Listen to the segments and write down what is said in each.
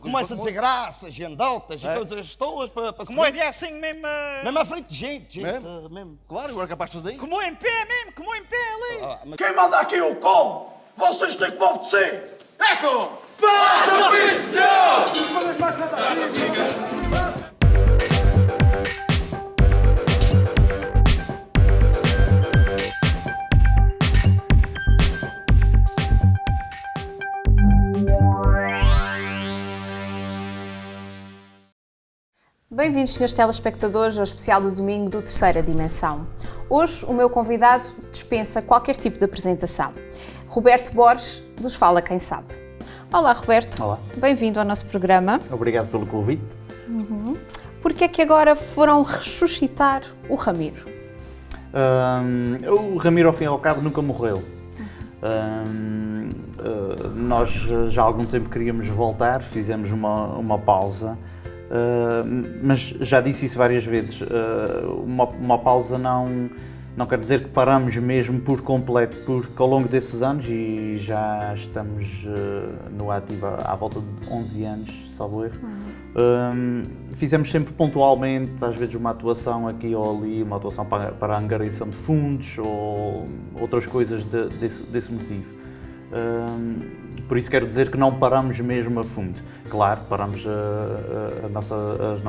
Começa a dizer graças e andotas e coisas tolas para Como é que é assim mesmo? Mesmo à frente de gente Mesmo? mesmo. Claro, agora é capaz de fazer isso. Como em pé mesmo, como em pé ali. Mas Quem manda aqui o como? Vocês têm que me obedecer! É como? Passa isso, Bem-vindos, senhores telespectadores, ao especial do domingo do Terceira Dimensão. Hoje o meu convidado dispensa qualquer tipo de apresentação. Roberto Borges, dos Fala Quem Sabe. Olá, Roberto. Olá. Bem-vindo ao nosso programa. Obrigado pelo convite. Por que é que agora foram ressuscitar o Ramiro? O Ramiro, ao fim e ao cabo, nunca morreu. Nós já há algum tempo queríamos voltar, fizemos uma pausa. Mas já disse isso várias vezes, uma pausa não quer dizer que paramos mesmo por completo, porque ao longo desses anos, e já estamos no ativo à volta de 11 anos, salvo erro, fizemos sempre pontualmente, às vezes uma atuação aqui ou ali, uma atuação para a angariação de fundos ou outras coisas desse motivo. Por isso quero dizer que não paramos mesmo a fundo. Claro, paramos os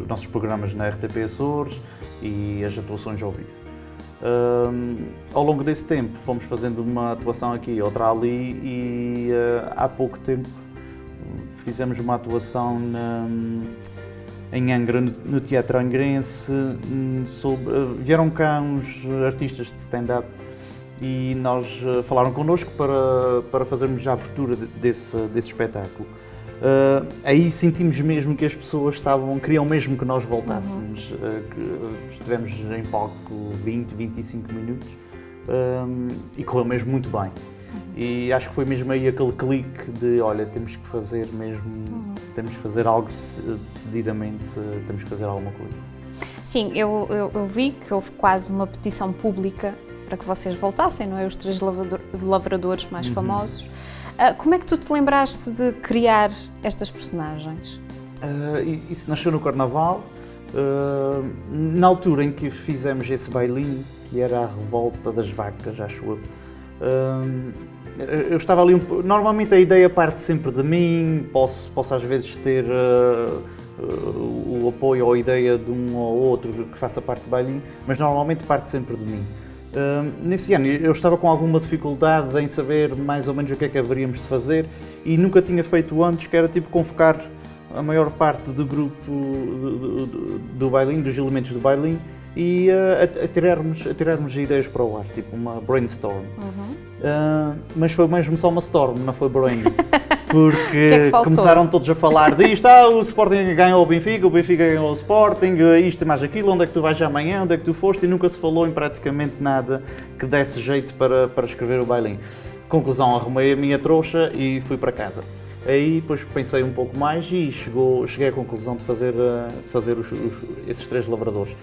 nossos programas na RTP Açores e as atuações ao vivo. Ao longo desse tempo fomos fazendo uma atuação aqui, outra ali e há pouco tempo fizemos uma atuação em Angra, no Teatro Angrense. Vieram cá uns artistas de stand-up e nós falaram connosco para fazermos a abertura desse espetáculo. Aí sentimos mesmo que as pessoas queriam mesmo que nós voltássemos. Estivemos em palco 20, 25 minutos e correu mesmo muito bem. E acho que foi mesmo aí aquele clique de, olha, temos que fazer mesmo, temos que fazer algo decididamente, temos que fazer alguma coisa. Sim, eu vi que houve quase uma petição pública para que vocês voltassem, não é? Os três lavradores mais famosos. Como é que tu te lembraste de criar estas personagens? Isso nasceu no Carnaval, na altura em que fizemos esse bailinho, que era a revolta das vacas, acho eu. Eu estava ali, normalmente a ideia parte sempre de mim, posso às vezes ter o apoio ou a ideia de um ou outro que faça parte do bailinho, mas normalmente parte sempre de mim. Nesse ano eu estava com alguma dificuldade em saber mais ou menos o que é que haveríamos de fazer e nunca tinha feito antes, que era tipo convocar a maior parte do grupo do bailinho, dos elementos do bailinho e a tirarmos ideias para o ar, tipo uma brainstorm. Mas foi mesmo só uma storm, não foi brain. Porque que é que começaram todos a falar disto, o Sporting ganhou o Benfica ganhou o Sporting, isto e mais aquilo, onde é que tu vais amanhã, onde é que tu foste, e nunca se falou em praticamente nada que desse jeito para escrever o bailinho. Conclusão, arrumei a minha trouxa e fui para casa. Aí depois pensei um pouco mais e cheguei à conclusão de fazer esses três lavradores.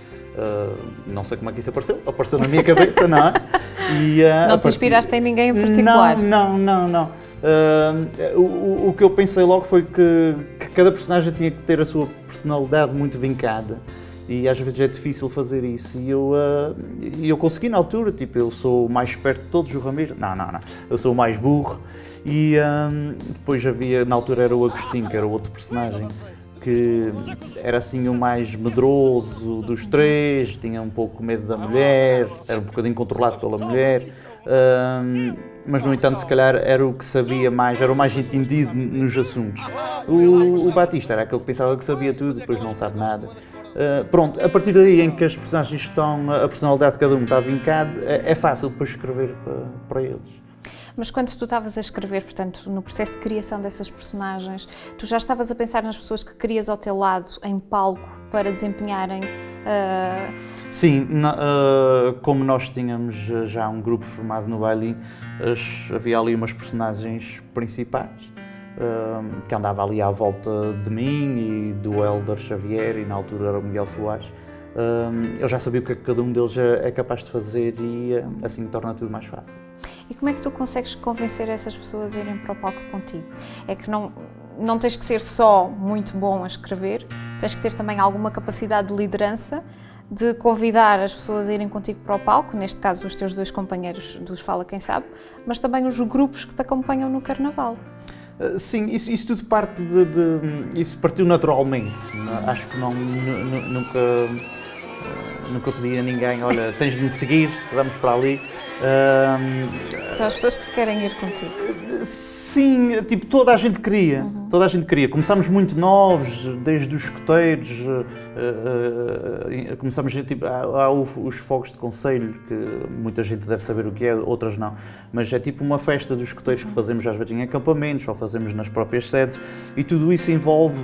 Não sei como é que isso apareceu na minha cabeça, não é? Não te inspiraste em ninguém em particular? Não. O que eu pensei logo foi que cada personagem tinha que ter a sua personalidade muito vincada e às vezes é difícil fazer isso e eu consegui na altura, tipo, eu sou o mais esperto de todos, o Ramiro, não, eu sou o mais burro e depois na altura era o Agostinho, que era o outro personagem, que era assim o mais medroso dos três, tinha um pouco medo da mulher, era um bocadinho controlado pela mulher, mas no entanto se calhar era o que sabia mais, era o mais entendido nos assuntos. O Batista era aquele que pensava que sabia tudo, depois não sabe nada. Pronto, a partir daí em que as personagens a personalidade de cada um está vincada, é fácil depois escrever para eles. Mas quando tu estavas a escrever, portanto, no processo de criação dessas personagens, tu já estavas a pensar nas pessoas que querias ao teu lado, em palco, para desempenharem... Sim, como nós tínhamos já um grupo formado no bailinho, havia ali umas personagens principais, que andava ali à volta de mim e do Hélder Xavier, e na altura era o Miguel Soares. Eu já sabia o que cada um deles é capaz de fazer e assim torna tudo mais fácil. E como é que tu consegues convencer essas pessoas a irem para o palco contigo? É que não não tens que ser só muito bom a escrever, tens que ter também alguma capacidade de liderança, de convidar as pessoas a irem contigo para o palco, neste caso os teus 2 companheiros dos Fala Quem Sabe, mas também os grupos que te acompanham no Carnaval. Sim, isso tudo parte isso partiu naturalmente. Acho que nunca pedi a ninguém, olha, tens de me seguir, vamos para ali. São as pessoas que querem ir contigo. Sim, tipo, toda a gente queria, toda a gente queria. Começámos muito novos, desde os escoteiros, começámos, tipo, há os fogos de concelho, que muita gente deve saber o que é, outras não, mas é tipo uma festa dos escoteiros que fazemos às vezes em acampamentos, ou fazemos nas próprias sedes, e tudo isso envolve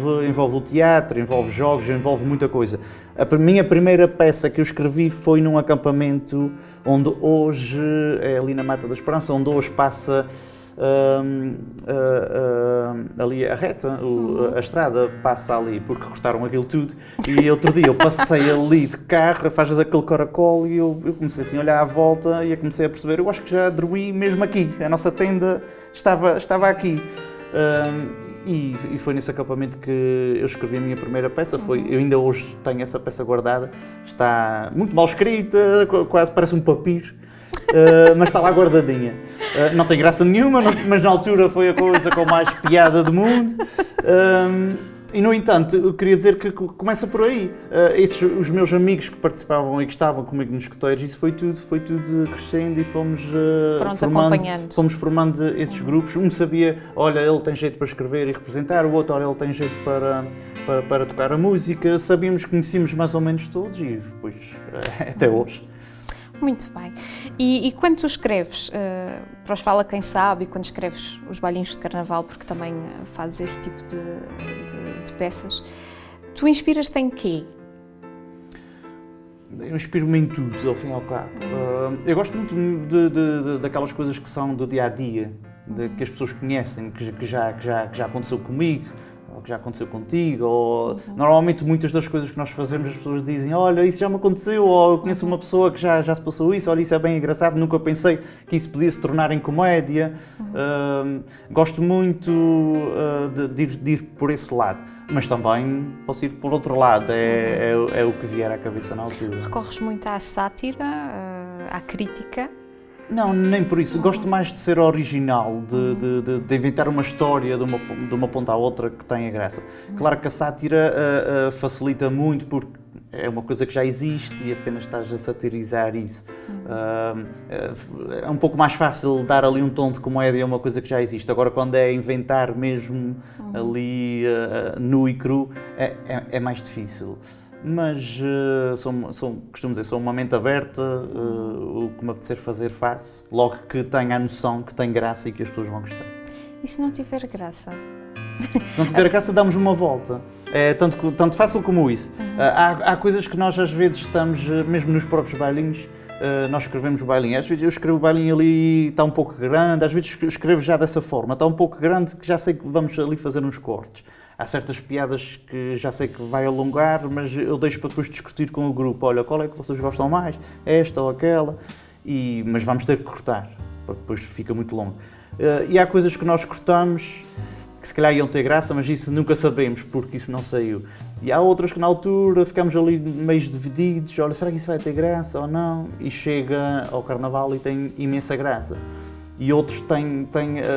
o teatro, envolve jogos, envolve muita coisa. A minha primeira peça que eu escrevi foi num acampamento onde hoje, é ali na Mata da Esperança, onde hoje passa ali a reta, a estrada passa ali, porque cortaram aquilo tudo, e outro dia eu passei ali de carro, fazes aquele caracol, e eu comecei assim a olhar à volta e eu comecei a perceber, eu acho que já dormi mesmo aqui, a nossa tenda estava aqui. E foi nesse acampamento que eu escrevi a minha primeira peça. Eu ainda hoje tenho essa peça guardada, está muito mal escrita, quase parece um papiro, mas está lá guardadinha. Não tem graça nenhuma, mas na altura foi a coisa com mais piada do mundo. E, no entanto, eu queria dizer que começa por aí. Os meus amigos que participavam e que estavam comigo nos escoteiros, isso foi tudo crescendo e fomos formando esses grupos. Um sabia, olha, ele tem jeito para escrever e representar, o outro, olha, ele tem jeito para tocar a música. Conhecíamos mais ou menos todos e depois até hoje. Muito bem. E quando tu escreves para os Fala Quem Sabe e quando escreves os bailinhos de Carnaval, porque também fazes esse tipo de peças, tu inspiras-te em quê? Eu inspiro-me em tudo, ao fim e ao cabo. Eu gosto muito daquelas coisas que são do dia-a-dia, que as pessoas conhecem, que já aconteceu comigo, ou que já aconteceu contigo, ou normalmente muitas das coisas que nós fazemos as pessoas dizem, olha, isso já me aconteceu, ou eu conheço uma pessoa que já se passou isso, olha, isso é bem engraçado, nunca pensei que isso podia se tornar em comédia. Gosto muito de ir por esse lado, mas também posso ir por outro lado, é o que vier à cabeça na altura. Recorres muito à sátira, à crítica? Não, nem por isso. Gosto mais de ser original, de inventar uma história de uma ponta à outra que tenha graça. Claro que a sátira facilita muito porque é uma coisa que já existe e apenas estás a satirizar isso. É um pouco mais fácil dar ali um tom de comédia a uma coisa que já existe. Agora, quando é inventar mesmo ali nu e cru, é mais difícil. Mas costumo dizer, sou uma mente aberta, o que me apetecer fazer faço, logo que tenha a noção que tem graça e que as pessoas vão gostar. E se não tiver graça? Se não tiver graça, damos uma volta. É tanto fácil como isso. Há coisas que nós às vezes estamos, mesmo nos próprios bailinhos, nós escrevemos o bailinho. Às vezes eu escrevo o bailinho ali, está um pouco grande, às vezes escrevo já dessa forma, está um pouco grande que já sei que vamos ali fazer uns cortes. Há certas piadas que já sei que vai alongar, mas eu deixo para depois discutir com o grupo. Olha, qual é que vocês gostam mais? Esta ou aquela? Mas vamos ter que cortar, porque depois fica muito longo. E há coisas que nós cortamos que se calhar iam ter graça, mas isso nunca sabemos, porque isso não saiu. E há outras que na altura ficamos ali meio divididos. Olha, será que isso vai ter graça ou não? E chega ao Carnaval e tem imensa graça. E outros têm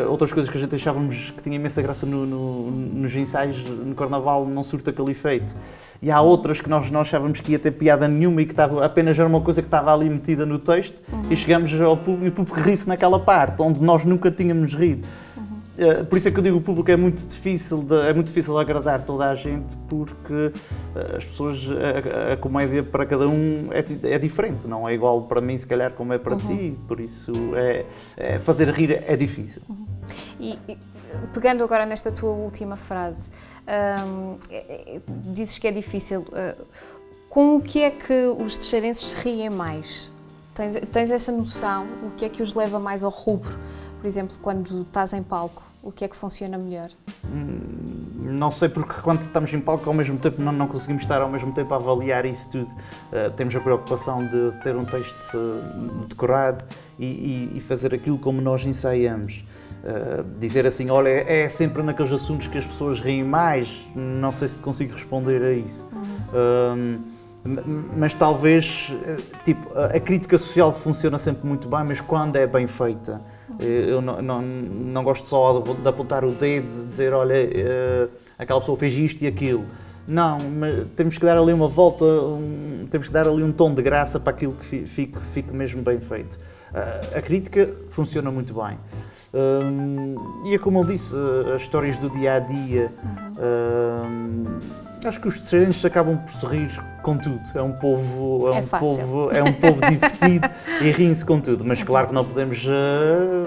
outras coisas que a gente achávamos que tinha imensa graça nos ensaios no Carnaval, não surta aquele efeito. E há outras que nós não achávamos que ia ter piada nenhuma e que apenas era uma coisa que estava ali metida no texto e chegamos ao público e o público ri-se naquela parte, onde nós nunca tínhamos rido. Por isso é que eu digo que o público é muito difícil agradar toda a gente, porque as pessoas, a comédia para cada um é diferente, não é igual para mim se calhar como é para ti, por isso fazer rir é difícil. E pegando agora nesta tua última frase, dizes que é difícil, com o que é que os teixeirenses se riem mais? Tens essa noção? O que é que os leva mais ao rubro? Por exemplo, quando estás em palco, o que é que funciona melhor? Não sei, porque quando estamos em palco ao mesmo tempo não conseguimos estar ao mesmo tempo a avaliar isso tudo. Temos a preocupação de ter um texto decorado e fazer aquilo como nós ensaiamos. Dizer assim, olha, é sempre naqueles assuntos que as pessoas riem mais, não sei se consigo responder a isso. Mas talvez, tipo, a crítica social funciona sempre muito bem, mas quando é bem feita. Eu não gosto só de apontar o dedo, de dizer, olha, aquela pessoa fez isto e aquilo. Não, mas temos que dar ali uma volta, temos que dar ali um tom de graça para aquilo que fique mesmo bem feito. A crítica funciona muito bem. E é como eu disse, as histórias do dia-a-dia, acho que os terceirenses acabam por se rir com tudo. É um povo divertido e riem-se com tudo. Mas claro que não podemos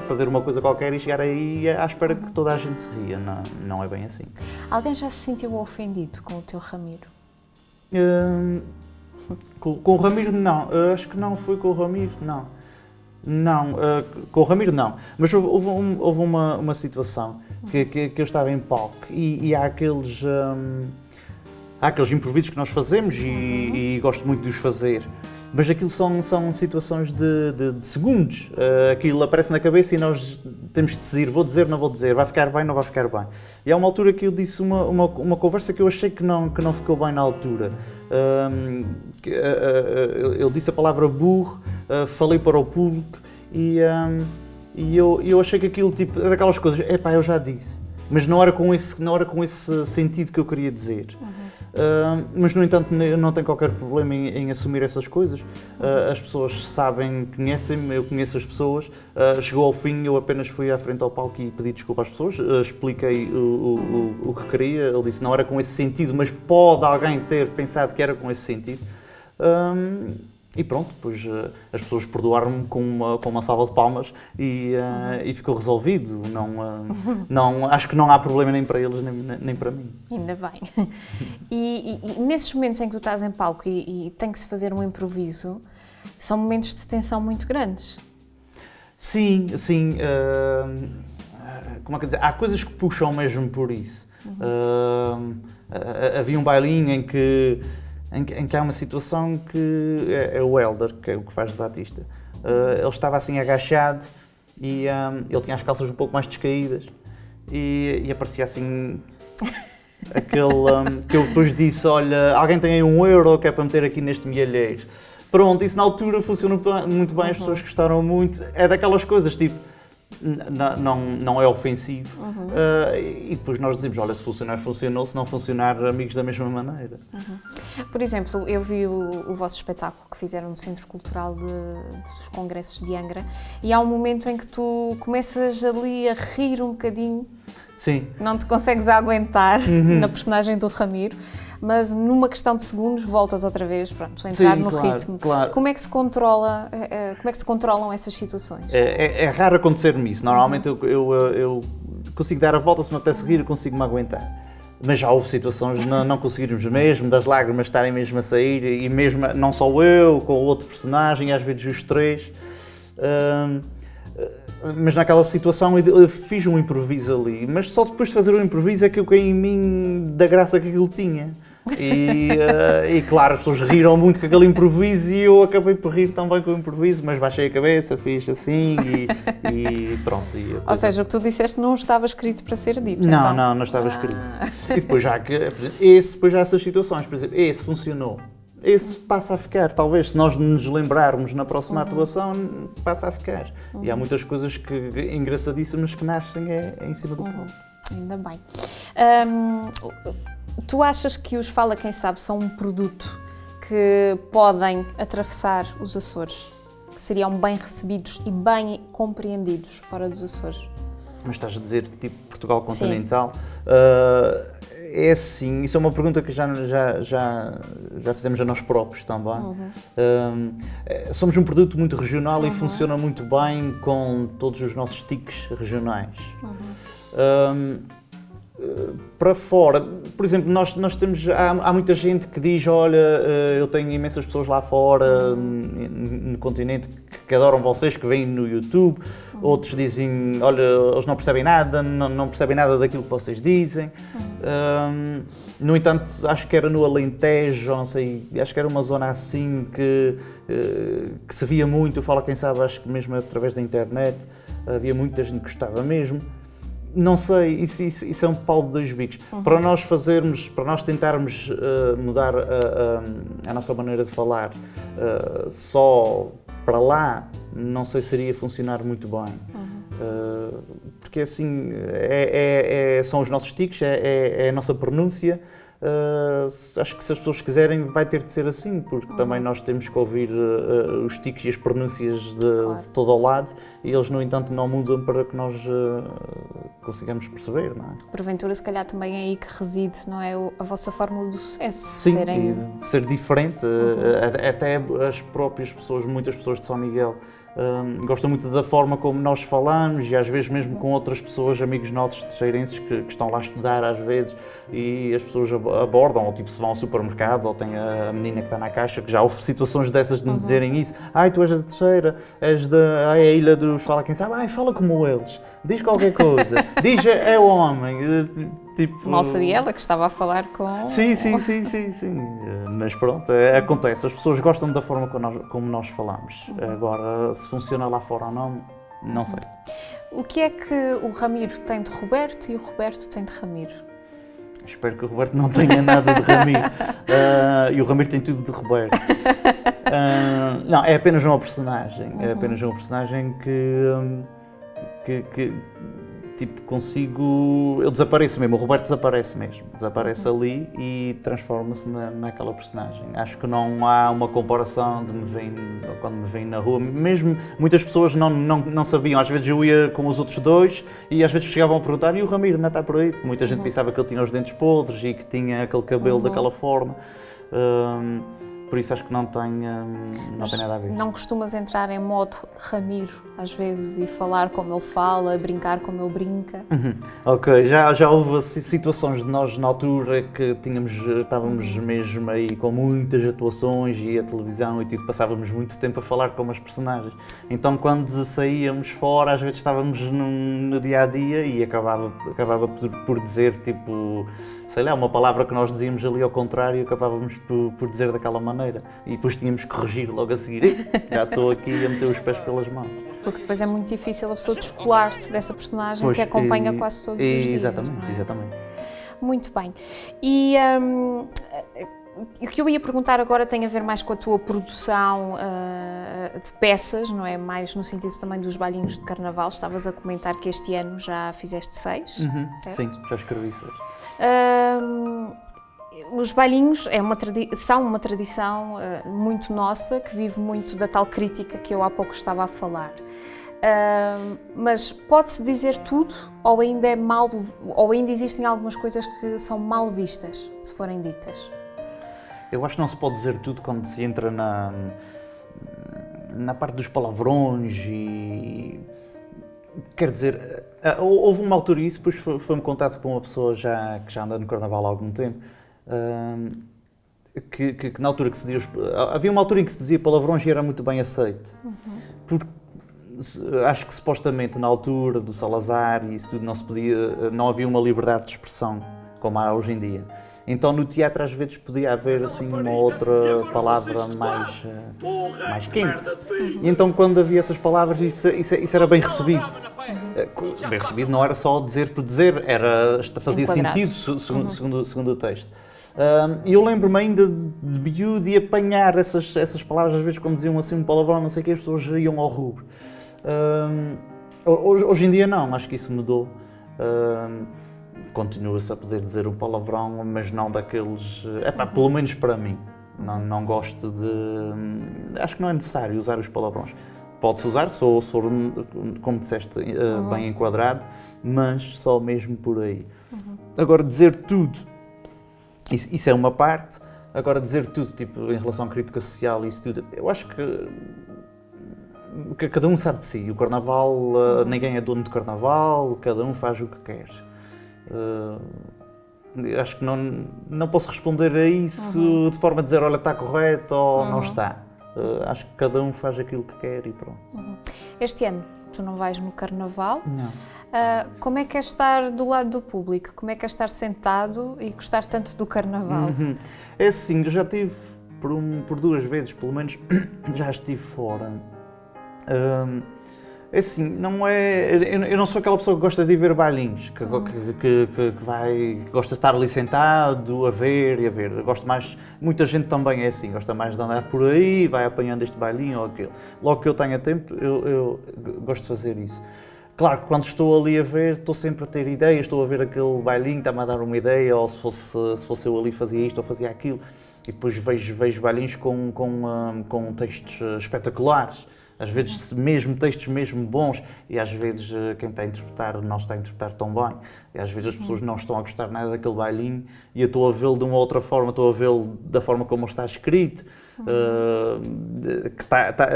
fazer uma coisa qualquer e chegar aí à espera que toda a gente se ria. Não é bem assim. Alguém já se sentiu ofendido com o teu Ramiro? Com o Ramiro, não. Acho que não foi com o Ramiro, não. Não, com o Ramiro não. Mas houve uma situação que eu estava em palco e há aqueles improvisos que nós fazemos e gosto muito de os fazer. Mas aquilo são situações de segundos. Aquilo aparece na cabeça e nós temos de decidir, vou dizer, não vou dizer, vai ficar bem, não vai ficar bem. E há uma altura que eu disse uma conversa que eu achei que não ficou bem na altura. Eu disse a palavra burro, falei para o público e eu achei que aquilo, tipo, é daquelas coisas, eu já disse. Mas não era com esse sentido que eu queria dizer. Mas, no entanto, eu não tenho qualquer problema em assumir essas coisas. As pessoas sabem, conhecem-me, eu conheço as pessoas. Chegou ao fim, eu apenas fui à frente ao palco e pedi desculpa às pessoas. Expliquei o que queria. Ele disse que não era com esse sentido, mas pode alguém ter pensado que era com esse sentido. E pronto, depois as pessoas perdoaram-me com uma salva de palmas e ficou resolvido. Acho que não há problema nem para eles nem para mim. Ainda bem. E nesses momentos em que tu estás em palco e tem que se fazer um improviso, são momentos de tensão muito grandes. Sim. Como é que dizer? Há coisas que puxam mesmo por isso. Havia um bailinho em que há uma situação que é o Helder, que é o que faz de Batista. Ele estava assim agachado e ele tinha as calças um pouco mais descaídas e aparecia assim aquele que eu depois disse, olha, alguém tem aí €1 que é para meter aqui neste milheiro. Pronto, isso na altura funcionou muito bem, as pessoas gostaram muito. É daquelas coisas, tipo, não é ofensivo. E depois nós dizemos, olha, se funcionar, funcionou, se não funcionar, amigos da mesma maneira. Por exemplo, eu vi o vosso espetáculo que fizeram no Centro Cultural dos Congressos de Angra e há um momento em que tu começas ali a rir um bocadinho. Sim. Não te consegues aguentar na personagem do Ramiro, mas numa questão de segundos voltas outra vez, pronto, a entrar no ritmo. Claro. Como é que se controlam essas situações? É raro acontecer-me isso. Normalmente eu consigo dar a volta, se me apetece rir, eu consigo me aguentar. Mas já houve situações de não conseguirmos mesmo, das lágrimas estarem mesmo a sair, e mesmo não só eu, com o outro personagem, às vezes os três. Mas naquela situação eu fiz um improviso ali, mas só depois de fazer o improviso é que eu caí em mim da graça que aquilo tinha. E claro, as pessoas riram muito com aquele improviso e eu acabei por rir também com o improviso, mas baixei a cabeça, fiz assim e pronto. Ou seja, o que tu disseste não estava escrito para ser dito. Não, então. não estava escrito. E depois já essas situações, por exemplo, esse funcionou. Esse passa a ficar, talvez, se nós nos lembrarmos na próxima atuação, passa a ficar. E há muitas coisas engraçadíssimas que nascem em cima do palco. Ainda bem. Tu achas que os Fala Quem Sabe são um produto que podem atravessar os Açores? Que seriam bem recebidos e bem compreendidos fora dos Açores? Mas estás a dizer, tipo, Portugal continental? É assim, isso é uma pergunta que já fizemos a nós próprios também. Somos um produto muito regional e funciona muito bem com todos os nossos tiques regionais. Para fora, por exemplo, nós temos, há muita gente que diz, olha, eu tenho imensas pessoas lá fora, no continente, que adoram vocês, que vêm no YouTube. Outros dizem, olha, eles não percebem nada, não percebem nada daquilo que vocês dizem. No entanto, acho que era no Alentejo, não sei, acho que era uma zona assim que se via muito, Fala Quem Sabe, acho que mesmo através da internet. havia muita gente que gostava mesmo. Não sei, isso é um pau de dois bicos. Para nós tentarmos mudar a nossa maneira de falar só para lá, não sei se iria funcionar muito bem. Porque assim, são os nossos tiques, é a nossa pronúncia. Acho que se as pessoas quiserem vai ter de ser assim, porque também nós temos que ouvir os tiques e as pronúncias de todo ao lado, e eles, no entanto, não mudam para que nós consigamos perceber, não é? Porventura, se calhar também é aí que reside, não é, a vossa fórmula do sucesso. Sim, e de ser diferente. Até as próprias pessoas, muitas pessoas de São Miguel, gostam muito da forma como nós falamos, e às vezes mesmo com outras pessoas, amigos nossos terceirenses que estão lá a estudar às vezes, e as pessoas abordam, ou tipo se vão ao supermercado, ou tem a menina que está na caixa, que já houve situações dessas de me dizerem isso: ai, tu és da Terceira, és da a ilha dos Fala Quem Sabe, ai, fala como eles, diz qualquer coisa, diz é homem. Tipo... Mal sabia ela que estava a falar com... Sim. Mas pronto, acontece. As pessoas gostam da forma como nós falamos. Agora, se funciona lá fora ou não, não sei. O que é que o Ramiro tem de Roberto e o Roberto tem de Ramiro? Espero que o Roberto não tenha nada de Ramiro. E o Ramiro tem tudo de Roberto. Não, é apenas uma personagem. É apenas uma personagem que tipo, consigo... Eu desapareço mesmo, o Roberto desaparece mesmo. Desaparece ali e transforma-se naquela personagem. Acho que não há uma comparação de quando me veem na rua. Mesmo muitas pessoas não sabiam. Às vezes eu ia com os outros dois e às vezes chegavam a perguntar: e o Ramiro ainda está por aí? Muita gente pensava que ele tinha os dentes podres e que tinha aquele cabelo daquela forma. Por isso acho que não tem nada a ver. Não costumas entrar em modo Ramiro, às vezes, e falar como ele fala, brincar como ele brinca? Ok, já houve situações de nós na altura que estávamos mesmo aí com muitas atuações e a televisão e tudo, passávamos muito tempo a falar com as personagens. Então quando saíamos fora, às vezes estávamos no dia-a-dia e acabava por dizer, tipo, sei lá, uma palavra que nós dizíamos ali ao contrário, acabávamos por dizer daquela maneira. E depois tínhamos que corrigir logo a seguir. Já estou aqui a meter os pés pelas mãos. Porque depois é muito difícil a pessoa descolar-se dessa personagem que acompanha quase todos os dias. Exatamente. Muito bem. E o que eu ia perguntar agora tem a ver mais com a tua produção de peças, não é? Mais no sentido também dos bailinhos de carnaval. Estavas a comentar que este ano já fizeste 6, certo? Sim, já escrevi 6. Os bailinhos são uma tradição muito nossa, que vive muito da tal crítica que eu há pouco estava a falar. Mas pode-se dizer tudo ou ainda existem algumas coisas que são mal vistas, se forem ditas? Eu acho que não se pode dizer tudo quando se entra na parte dos palavrões e... Quer dizer, houve uma altura, isso depois foi-me contado por uma pessoa que já anda no Carnaval há algum tempo, que na altura que se dizia... Havia uma altura em que se dizia palavrões e era muito bem aceito. Porque acho que supostamente na altura do Salazar e isso tudo não havia uma liberdade de expressão como há hoje em dia. Então no teatro às vezes podia haver assim uma outra palavra mais quente. E então quando havia essas palavras isso era bem recebido. Bem recebido não era só dizer por dizer, fazia sentido segundo o texto. E eu lembro-me ainda de miúdo de apanhar essas palavras, às vezes quando diziam assim um palavrão, não sei o que, as pessoas iam ao rubro. Hoje em dia não, acho que isso mudou. Continua-se a poder dizer um palavrão, mas não daqueles... pelo menos para mim. Não gosto de... Acho que não é necessário usar os palavrões. Pode-se usar, se for, como disseste, bem enquadrado, mas só mesmo por aí. Agora, dizer tudo, isso é uma parte. Agora, dizer tudo, tipo, em relação à crítica social e isso tudo, eu acho que cada um sabe de si. O Carnaval, ninguém é dono de Carnaval, cada um faz o que quer. Acho que não posso responder a isso de forma a dizer, olha, está correto ou não está. Acho que cada um faz aquilo que quer e pronto. Este ano tu não vais no Carnaval. Não. Como é que é estar do lado do público? Como é que é estar sentado e gostar tanto do Carnaval? É assim, eu já estive por 2 vezes, pelo menos, já estive fora. É assim, não é. Eu não sou aquela pessoa que gosta de ir ver bailinhos, que gosta de estar ali sentado a ver e a ver. Eu gosto mais. Muita gente também é assim, gosta mais de andar por aí, vai apanhando este bailinho ou aquele. Logo que eu tenha tempo, eu gosto de fazer isso. Claro que quando estou ali a ver, estou sempre a ter ideias, estou a ver aquele bailinho, está-me a dar uma ideia, ou se fosse eu ali fazia isto ou fazia aquilo. E depois vejo bailinhos com textos espetaculares. Às vezes mesmo textos mesmo bons e às vezes quem está a interpretar não está a interpretar tão bem. E às vezes as pessoas não estão a gostar nada daquele bailinho e eu estou a vê-lo de uma outra forma, estou a vê-lo da forma como ele está escrito.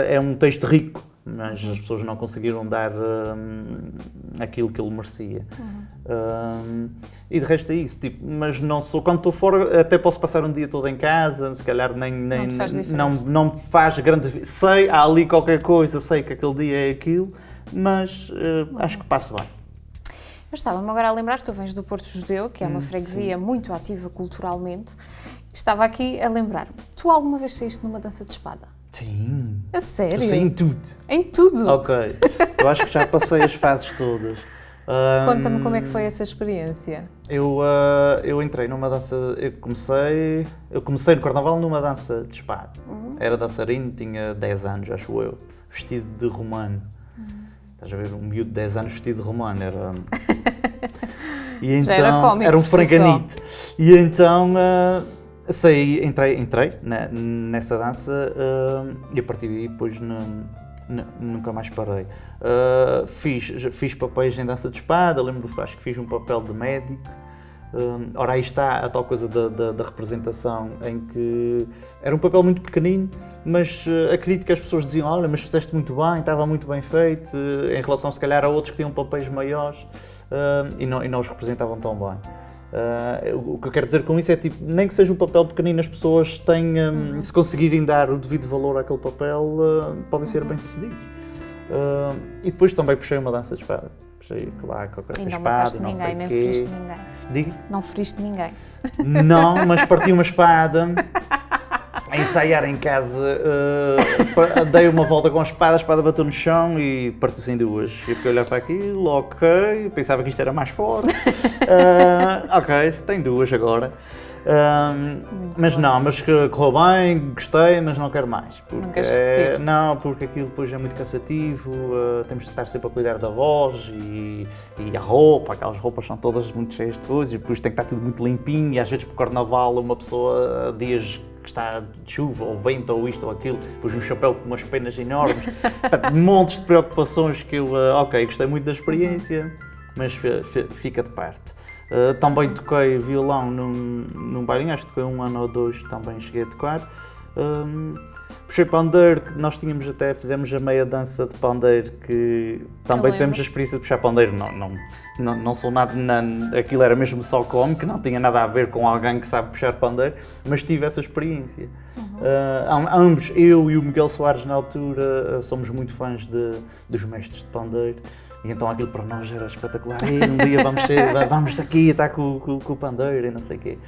É um texto rico, mas as pessoas não conseguiram dar aquilo que ele merecia. E de resto é isso, tipo, mas não sou, quando estou fora até posso passar um dia todo em casa, se calhar não me faz grande. Sei, há ali qualquer coisa, sei que aquele dia é aquilo, mas acho que passo bem. Eu estava-me agora a lembrar que tu vens do Porto Judeu, que é uma freguesia muito ativa culturalmente. Estava aqui a lembrar-me, tu alguma vez saíste numa dança de espada? Sim. A sério? Eu sei em tudo. Em tudo? Ok, eu acho que já passei as fases todas. Conta-me como é que foi essa experiência. Eu entrei numa dança, eu comecei no Carnaval numa dança de espada. Era dançarino, tinha 10 anos, acho eu, vestido de romano. Estás a ver, um miúdo de 10 anos vestido de romano, era... E então, já era cómico, era um franganite. E então entrei nessa dança e a partir daí depois nunca mais parei. Fiz papéis em dança de espada, acho que fiz um papel de médico. Ora, aí está a tal coisa da representação, em que era um papel muito pequenino, mas acredito que as pessoas diziam, olha, mas fizeste muito bem, estava muito bem feito, em relação se calhar a outros que tinham papéis maiores e não os representavam tão bem. O que eu quero dizer com isso é, tipo, nem que seja um papel pequenino, as pessoas têm, se conseguirem dar o devido valor àquele papel, podem ser bem-sucedidos. E depois também puxei uma dança de espada. Puxei lá com a espada e não sei nem quê. feriste ninguém. Diga? Não feriste ninguém. Não, mas parti uma espada. A ensaiar em casa, dei uma volta com a espada bateu no chão e partiu-se em duas. Eu fiquei a olhar para aquilo, ok, pensava que isto era mais forte. Ok, tem duas agora. Mas bom. Não, mas correu bem, gostei, mas não quero mais. Não queres repetir? Não, porque aquilo depois é muito cansativo, temos de estar sempre a cuidar da voz e a roupa, aquelas roupas são todas muito cheias de coisas e depois tem que estar tudo muito limpinho e às vezes para o carnaval uma pessoa, dias que está de chuva ou vento ou isto ou aquilo, depois um chapéu com umas penas enormes, montes de preocupações que eu, ok, gostei muito da experiência, mas fica de parte. Também toquei violão num bailinho, acho que toquei 1 ano ou 2, também cheguei a tocar. Puxei pandeiro, que nós fizemos a meia dança de pandeiro, que também tivemos a experiência de puxar pandeiro, não sou nada, aquilo era mesmo só cómico, não tinha nada a ver com alguém que sabe puxar pandeiro, mas tive essa experiência. Ambos, eu e o Miguel Soares na altura, somos muito fãs dos mestres de pandeiro. E então aquilo para nós era espetacular. E um dia vamos aqui estar com o pandeiro e não sei o quê.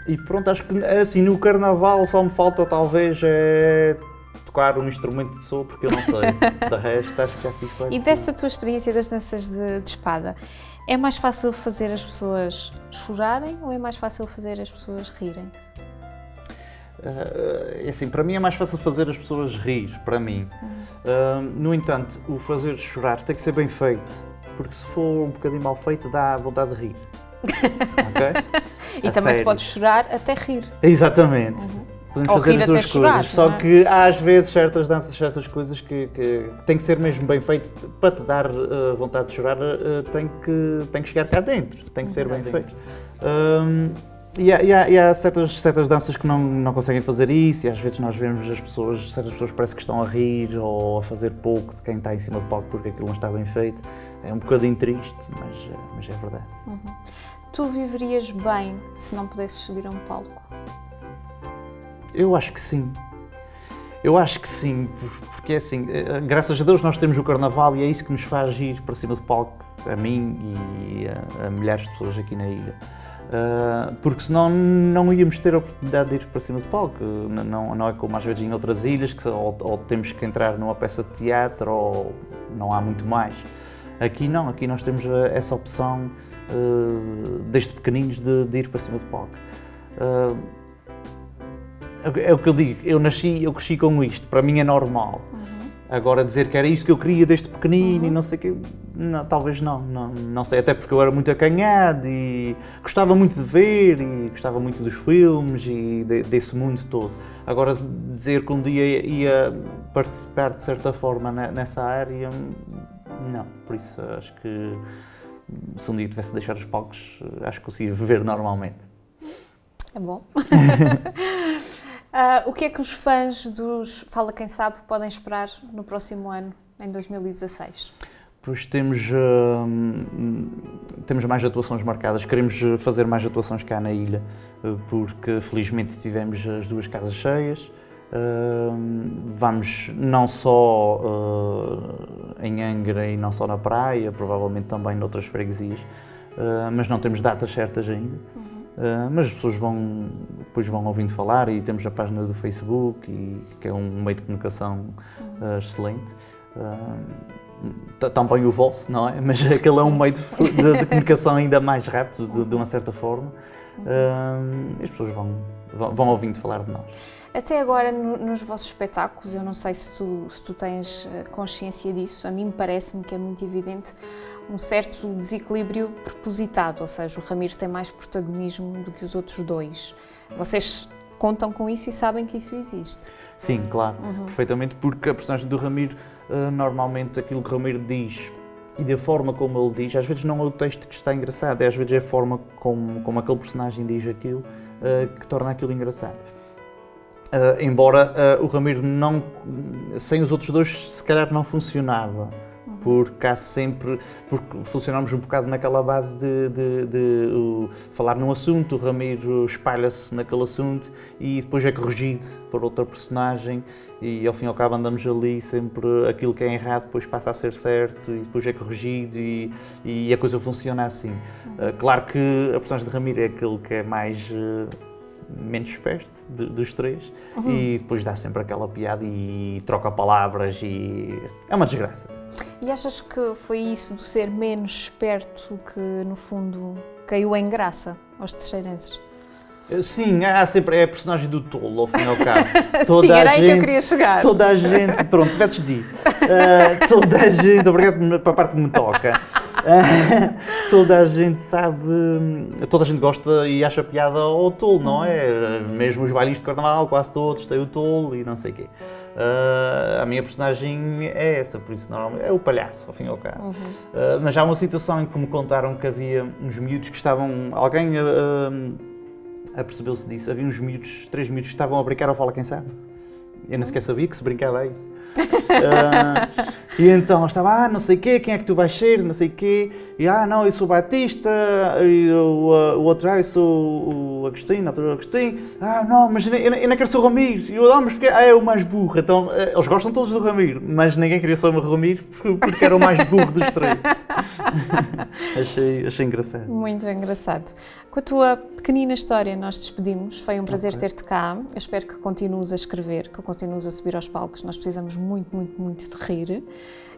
E pronto, acho que assim, no carnaval só me falta talvez tocar um instrumento de som, porque eu não sei. De resto, acho que já fiz quase. E dessa tua experiência das danças de espada, é mais fácil fazer as pessoas chorarem ou é mais fácil fazer as pessoas rirem-se? Assim, para mim é mais fácil fazer as pessoas rir, para mim. No entanto, o fazer chorar tem que ser bem feito, porque se for um bocadinho mal feito dá vontade de rir. Ok? E também se pode chorar até rir. Exatamente. Podemos fazer as duas coisas, só que há às vezes certas danças, certas coisas que tem que ser mesmo bem feito, para te dar vontade de chorar, tem que chegar cá dentro, tem que ser bem feito. E há certas danças que não conseguem fazer isso, e às vezes nós vemos certas pessoas parece que estão a rir ou a fazer pouco de quem está em cima do palco porque aquilo não está bem feito. É um bocadinho triste, mas é verdade. Tu viverias bem se não pudesses subir a um palco? Eu acho que sim. Porque assim, graças a Deus nós temos o Carnaval e é isso que nos faz ir para cima do palco, a mim e a milhares de pessoas aqui na ilha. Porque senão não íamos ter a oportunidade de ir para cima do palco. Não é como às vezes em outras ilhas, que ou temos que entrar numa peça de teatro ou não há muito mais. Aqui não, aqui nós temos essa opção desde pequeninos de ir para cima do palco. É o que eu digo, eu cresci com isto, para mim é normal. Agora dizer que era isto que eu queria desde pequenino e não sei o quê, não, talvez não sei, até porque eu era muito acanhado e gostava muito de ver e gostava muito dos filmes e desse mundo todo. Agora dizer que um dia ia participar de certa forma nessa área, não, por isso acho que se um dia tivesse de deixar os palcos, acho que consigo viver normalmente. É bom. O que é que os fãs dos Fala Quem Sabe podem esperar no próximo ano, em 2016? Pois temos mais atuações marcadas, queremos fazer mais atuações cá na ilha, porque felizmente tivemos as 2 casas cheias. Vamos não só em Angra e não só na praia, provavelmente também noutras freguesias, mas não temos datas certas ainda. Mas as pessoas depois vão ouvindo falar e temos a página do Facebook, que é um meio de comunicação excelente. Também o vosso, não é? Mas aquele é um meio de comunicação ainda mais rápido, de uma certa forma. As pessoas vão ouvindo falar de nós. Até agora, nos vossos espetáculos, eu não sei se tu tens consciência disso, a mim parece-me que é muito evidente um certo desequilíbrio propositado, ou seja, o Ramiro tem mais protagonismo do que os outros 2. Vocês contam com isso e sabem que isso existe? Sim, claro, perfeitamente, porque a personagem do Ramiro, normalmente aquilo que o Ramiro diz e da forma como ele diz, às vezes não é o texto que está engraçado, às vezes é a forma como aquele personagem diz aquilo que torna aquilo engraçado. Embora o Ramiro sem os outros 2 se calhar não funcionava, porque funcionamos um bocado naquela base de falar num assunto, o Ramiro espalha-se naquele assunto e depois é corrigido por outra personagem e ao fim e ao cabo andamos ali sempre aquilo que é errado depois passa a ser certo e depois é corrigido e a coisa funciona assim. Claro que a personagem de Ramiro é aquele que é menos esperto dos 3 e depois dá sempre aquela piada e troca palavras e é uma desgraça. E achas que foi isso do ser menos esperto que, no fundo, caiu em graça aos terceirenses? Sim, há sempre a personagem do tolo, ao fim e ao cabo. Sim, era aí que eu queria chegar. Toda a gente, pronto, tivesses de ir. Toda a gente, obrigado para a parte que me toca. Toda a gente sabe, toda a gente gosta e acha piada ao tolo, não é? Mesmo os bailes de carnaval, quase todos têm o tolo e não sei o quê. A minha personagem é essa, por isso normalmente é o palhaço, ao fim e ao cabo. Mas há uma situação em que me contaram que havia uns miúdos que estavam, alguém apercebeu-se disso, havia uns miúdos, 3 miúdos que estavam a brincar ao Fala Quem Sabe. Eu nem sequer sabia que se brincava a isso. E então estava, não sei o quê, quem é que tu vais ser, não sei o quê. E não, eu sou o Batista, e o outro, eu sou o Agostinho, o Agostinho. Não, mas eu não quero ser o Ramiro. E eu, mas porque é o mais burro. Então, eles gostam todos do Ramiro, mas ninguém queria ser o Ramiro porque era o mais burro dos 3. Achei engraçado. Muito engraçado. Com a tua pequenina história nós despedimos, foi um prazer ter-te cá. Eu espero que continues a escrever, que continues a subir aos palcos, nós precisamos muito, muito, muito de rir.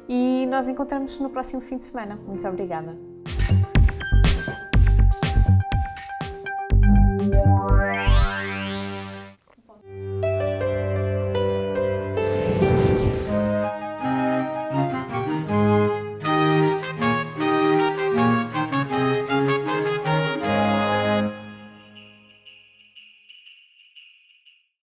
E nós encontramos-nos no próximo fim de semana. Muito obrigada.